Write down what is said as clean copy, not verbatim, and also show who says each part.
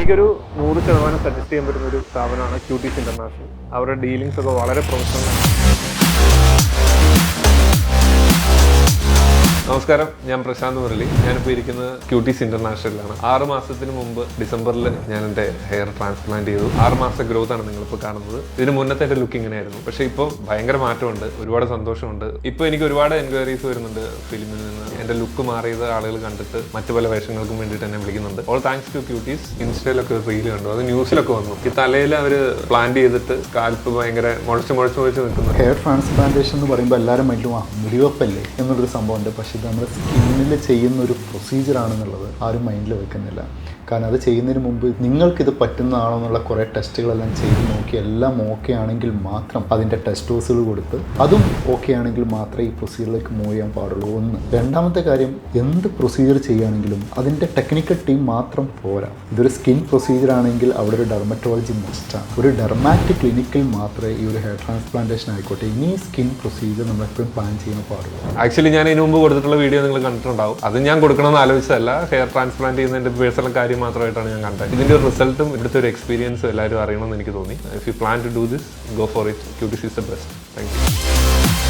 Speaker 1: എനിക്കൊരു 100% സജസ്റ്റ് ചെയ്യാൻ പറ്റുന്ന ഒരു സ്ഥാപനമാണ് ക്യൂട്ടീസ് ഇന്റർനാഷണൽ. അവരുടെ ഡീലിങ്സ് ഒക്കെ വളരെ പ്രൊഫഷണൽ ആണ്. നമസ്കാരം, ഞാൻ പ്രശാന്ത് മുരളി. ഞാനിപ്പോൾ ഇരിക്കുന്നത് ക്യൂട്ടീസ് ഇന്റർനാഷണലിലാണ്. 6 മാസത്തിന് മുമ്പ് ഡിസംബറിൽ ഞാൻ എൻ്റെ ഹെയർ ട്രാൻസ്പ്ലാന്റ് ചെയ്തു. 6 മാസത്തെ ഗ്രോത്ത് ആണ് നിങ്ങളിപ്പോൾ കാണുന്നത്. ഇതിന് മുന്നത്തെ എൻ്റെ ലുക്ക് ഇങ്ങനെയായിരുന്നു. പക്ഷേ ഇപ്പോൾ ഭയങ്കര മാറ്റമുണ്ട്, ഒരുപാട് സന്തോഷമുണ്ട്. ഇപ്പോൾ എനിക്ക് ഒരുപാട് എൻക്വയറീസ് വരുന്നുണ്ട് ഫിലിമിൽ നിന്ന്. എൻ്റെ ലുക്ക് മാറിയത് ആളുകൾ കണ്ടിട്ട് മറ്റു പല വേഷങ്ങൾക്കും വേണ്ടിയിട്ട് എന്നെ വിളിക്കുന്നുണ്ട്. All thanks to cuties. ഇൻസ്റ്റയിലൊക്കെ റീൽ കണ്ടു, അത് ന്യൂസിലൊക്കെ വന്നു. ഈ തലയിൽ അവർ പ്ലാൻ ചെയ്തിട്ട് സ്കാൽപ്പ് ഭയങ്കര മുളച്ച് നിൽക്കുന്നു.
Speaker 2: ഹെയർ ട്രാൻസ്പ്ലാന്റേഷൻ എന്ന് പറയുമ്പോൾ എല്ലാവരും മൈൻഡിലും മുടിവെപ്പല്ലേ എന്നുള്ളൊരു സംഭവമുണ്ട്. പക്ഷേ ഇത് നമ്മുടെ സ്കിന്നിൽ ചെയ്യുന്ന ഒരു പ്രൊസീജിയറാണെന്നുള്ളത് ആരും മൈൻഡിൽ വെക്കുന്നില്ല. കാരണം അത് ചെയ്യുന്നതിന് മുമ്പ് നിങ്ങൾക്കിത് പറ്റുന്നതാണോ എന്നുള്ള കുറേ ടെസ്റ്റുകളെല്ലാം ചെയ്ത് നോക്കി എല്ലാം ഓക്കെ ആണെങ്കിൽ മാത്രം അതിൻ്റെ ടെസ്റ്റ് ഡോസുകൾ കൊടുത്ത് അതും ഓക്കെ ആണെങ്കിൽ മാത്രമേ ഈ പ്രൊസീജിയറിലേക്ക് മൂവ് ചെയ്യാൻ പാടുള്ളൂ. ഒന്ന്. രണ്ടാമത്തെ കാര്യം, എന്ത് പ്രൊസീജിയർ ചെയ്യുകയാണെങ്കിലും അതിൻ്റെ ടെക്നിക്കൽ ടീം മാത്രം പോരാ. ഇതൊരു സ്കിൻ പ്രൊസീജിയർ ആണെങ്കിൽ അവിടെ ഒരു ഡെർമറ്റോളജി മസ്റ്റാണ്. ഒരു ഡെർമാറ്റിക് ക്ലിനിക്കിൽ മാത്രമേ ഈ ഒരു ഹെയർ ട്രാൻസ്പ്ലാന്റേഷൻ ആയിക്കോട്ടെ ഇനി സ്കിൻ പ്രൊസീജിയർ നമ്മളെപ്പോഴും പ്ലാൻ ചെയ്യാൻ പാടുള്ളൂ.
Speaker 1: ആക്ച്വലി ഞാൻ ഇതിനു മുമ്പ് കൊടുത്തിട്ടുള്ള വീഡിയോ നിങ്ങൾ കണ്ടിട്ടുണ്ടാവും. അത് ഞാൻ കൊടുക്കണമെന്ന് ആലോചിച്ചതല്ല, ഹെയർ ട്രാൻസ്പ്ലാന്റ് ചെയ്യുന്നതിൻ്റെ പേഴ്സണൽ കാര്യം മാത്രമായിട്ടാണ് ഞാൻ കണ്ടത്. ഇതിൻ്റെ ഒരു റിസൾട്ടും ഇവിടുത്തെ ഒരു എക്സ്പീരിയൻസും എല്ലാവരും അറിയണമെന്ന് എനിക്ക് തോന്നി. If you plan to do this, go for it. Cuties is the best. Thank U.